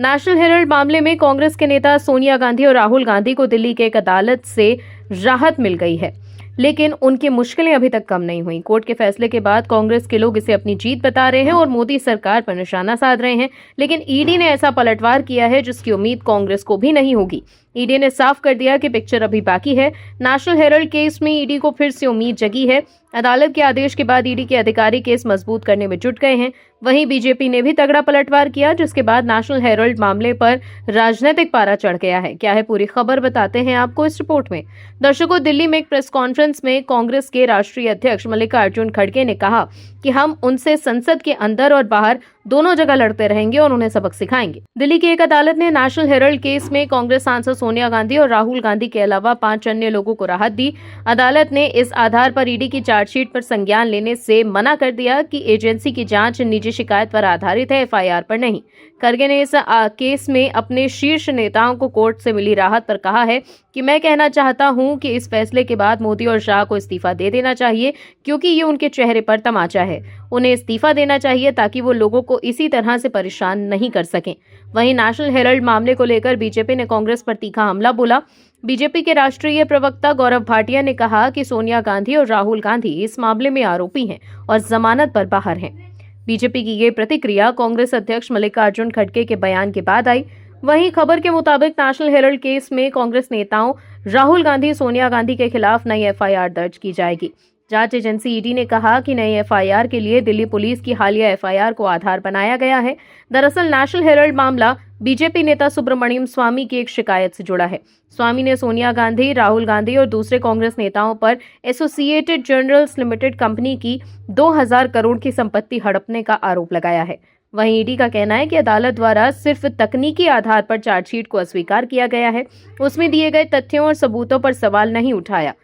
National Herald मामले में कांग्रेस के नेता सोनिया गांधी और राहुल गांधी को दिल्ली की एक अदालत से राहत मिल गई है, लेकिन उनकी मुश्किलें अभी तक कम नहीं हुई। कोर्ट के फैसले के बाद कांग्रेस के लोग इसे अपनी जीत बता रहे हैं और मोदी सरकार पर निशाना साध रहे हैं, लेकिन ईडी ने ऐसा पलटवार किया है जिसकी उम्मीद कांग्रेस को भी नहीं होगी। ईडी ने साफ कर दिया कि पिक्चर अभी बाकी है। नेशनल हेराल्ड केस में ईडी को फिर से उम्मीद जगी है। अदालत के आदेश के बाद ईडी के अधिकारी केस मजबूत करने में जुट गए हैं। वहीं बीजेपी ने भी तगड़ा पलटवार किया, जिसके बाद नेशनल हेराल्ड मामले पर राजनीतिक पारा चढ़ गया है। क्या है पूरी खबर, बताते हैं आपको इस रिपोर्ट में। दर्शकों, दिल्ली में एक प्रेस कॉन्फ्रेंस में कांग्रेस के राष्ट्रीय अध्यक्ष मल्लिकार्जुन खड़गे ने कहा कि हम उनसे संसद के अंदर और बाहर दोनों जगह लड़ते रहेंगे और उन्हें सबक सिखाएंगे। दिल्ली की एक अदालत ने नेशनल हेराल्ड केस में कांग्रेस सांसद सोनिया गांधी और राहुल गांधी के अलावा 5 अन्य लोगों को राहत दी। अदालत ने इस आधार पर ईडी की चार्जशीट पर संज्ञान लेने से मना कर दिया कि एजेंसी की जांच निजी शिकायत पर आधारित है, एफआईआर पर नहीं। खड़गे ने इस केस में अपने शीर्ष नेताओं को कोर्ट से मिली राहत पर कहा है कि मैं कहना चाहता हूं कि इस फैसले के बाद मोदी और शाह को इस्तीफा दे देना चाहिए, क्योंकि ये उनके चेहरे पर तमाचा है। उन्हें इस्तीफा देना चाहिए ताकि वो लोगों को इसी तरह से परेशान नहीं कर सकें। वहीं नेशनल हेराल्ड मामले को लेकर बीजेपी ने कांग्रेस पर तीखा हमला बोला। बीजेपी के राष्ट्रीय प्रवक्ता गौरव भाटिया ने कहा कि सोनिया गांधी और राहुल गांधी इस मामले में आरोपी हैं और जमानत पर बाहर हैं। बीजेपी की ये प्रतिक्रिया कांग्रेस अध्यक्ष मल्लिकार्जुन खड़गे के बयान के बाद आई। वहीं खबर के मुताबिक नेशनल हेराल्ड केस में कांग्रेस नेताओं राहुल गांधी, सोनिया गांधी के खिलाफ नई एफआईआर दर्ज की जाएगी। जांच एजेंसी ईडी ने कहा कि नई एफआईआर के लिए दिल्ली पुलिस की हालिया एफआईआर को आधार बनाया गया है। दरअसल नेशनल हेराल्ड मामला बीजेपी नेता सुब्रमण्यम स्वामी की एक शिकायत से जुड़ा है। स्वामी ने सोनिया गांधी, राहुल गांधी और दूसरे कांग्रेस नेताओं पर एसोसिएटेड जर्नल्स लिमिटेड कंपनी की 2000 करोड़ की संपत्ति हड़पने का आरोप लगाया है। वहीं ईडी का कहना है कि अदालत द्वारा सिर्फ तकनीकी आधार पर चार्जशीट को अस्वीकार किया गया है, उसमें दिए गए तथ्यों और सबूतों पर सवाल नहीं उठाया।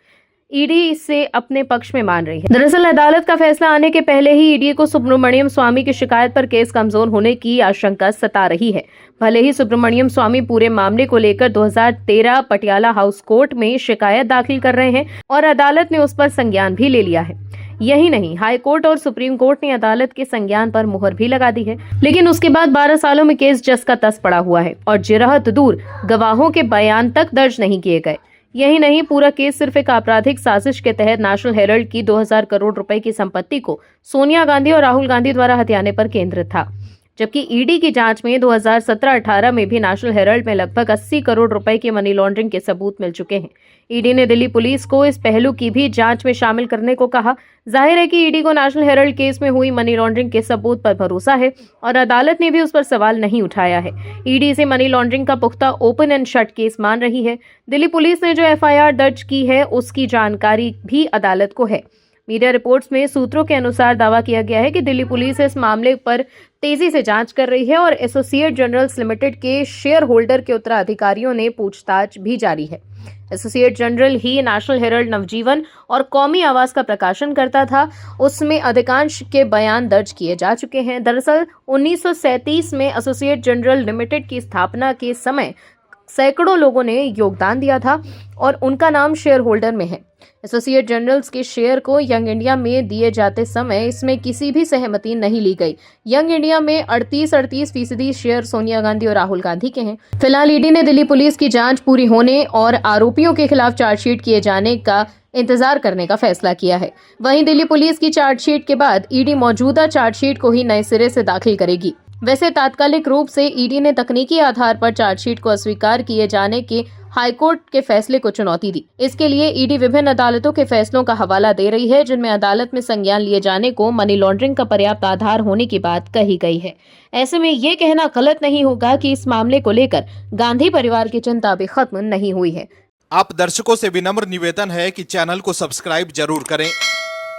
ईडी इसे अपने पक्ष में मान रही है। दरअसल अदालत का फैसला आने के पहले ही ईडी को सुब्रमण्यम स्वामी की शिकायत पर केस कमजोर होने की आशंका सता रही है। भले ही सुब्रमण्यम स्वामी पूरे मामले को लेकर 2013 पटियाला हाउस कोर्ट में शिकायत दाखिल कर रहे हैं और अदालत ने उस पर संज्ञान भी ले लिया है। यही नहीं, हाई कोर्ट और सुप्रीम कोर्ट ने अदालत के संज्ञान पर मुहर भी लगा दी है, लेकिन उसके बाद 12 सालों में केस जस का तस पड़ा हुआ है और जिरहत दूर, गवाहों के बयान तक दर्ज नहीं किए गए। यही नहीं, पूरा केस सिर्फ एक आपराधिक साजिश के तहत नेशनल हेराल्ड की 2000 करोड़ रुपए की संपत्ति को सोनिया गांधी और राहुल गांधी द्वारा हथियाने पर केंद्रित था। जबकि ईडी की जांच में 2017-18 में भी नेशनल हेराल्ड में लगभग 80 करोड़ रुपए की मनी लॉन्ड्रिंग के सबूत मिल चुके हैं। ईडी ने दिल्ली पुलिस को इस पहलू की भी जांच में शामिल करने को कहा। जाहिर है कि ईडी को नेशनल हेराल्ड केस में हुई मनी लॉन्ड्रिंग के सबूत पर भरोसा है और अदालत ने भी उस पर सवाल नहीं उठाया है। ईडी इसे मनी लॉन्ड्रिंग का पुख्ता ओपन एंड शट केस मान रही है। दिल्ली पुलिस ने जो एफआईआर दर्ज की है उसकी जानकारी भी अदालत को है। मीडिया रिपोर्ट्स में सूत्रों के अनुसार दावा किया गया है कि दिल्ली पुलिस इस मामले पर तेजी से जांच कर रही है और एसोसिएट जर्नल्स लिमिटेड के शेयर होल्डर के उत्तराधिकारियों ने पूछताछ भी जारी है। एसोसिएट जर्नल ही नेशनल हेराल्ड, नवजीवन और कौमी आवाज का प्रकाशन करता था। उसमें अधिकांश के बयान दर्ज किए जा चुके हैं। दरअसल 1937 में एसोसिएट जर्नल लिमिटेड की स्थापना के समय सैकड़ों लोगों ने योगदान दिया था और उनका नाम शेयर होल्डर में है। एसोसिएट जर्नल्स के शेयर को यंग इंडिया में दिए जाते समय इसमें किसी भी सहमति नहीं ली गई। यंग इंडिया में 38% शेयर सोनिया गांधी और राहुल गांधी के हैं। फिलहाल ईडी ने दिल्ली पुलिस की जांच पूरी होने और आरोपियों के खिलाफ चार्जशीट किए जाने का इंतजार करने का फैसला किया है। वहीं दिल्ली पुलिस की चार्जशीट के बाद ईडी मौजूदा चार्जशीट को ही नए सिरे से दाखिल करेगी। वैसे तात्कालिक रूप से ईडी ने तकनीकी आधार पर चार्जशीट को अस्वीकार किए जाने के हाईकोर्ट के फैसले को चुनौती दी। इसके लिए ईडी विभिन्न अदालतों के फैसलों का हवाला दे रही है, जिनमें अदालत में संज्ञान लिए जाने को मनी लॉन्ड्रिंग का पर्याप्त आधार होने की बात कही गई है। ऐसे में ये कहना गलत नहीं होगा कि इस मामले को लेकर गांधी परिवार की चिंता अभी खत्म नहीं हुई है। आप दर्शकों से विनम्र निवेदन है कि चैनल को सब्सक्राइब जरूर करें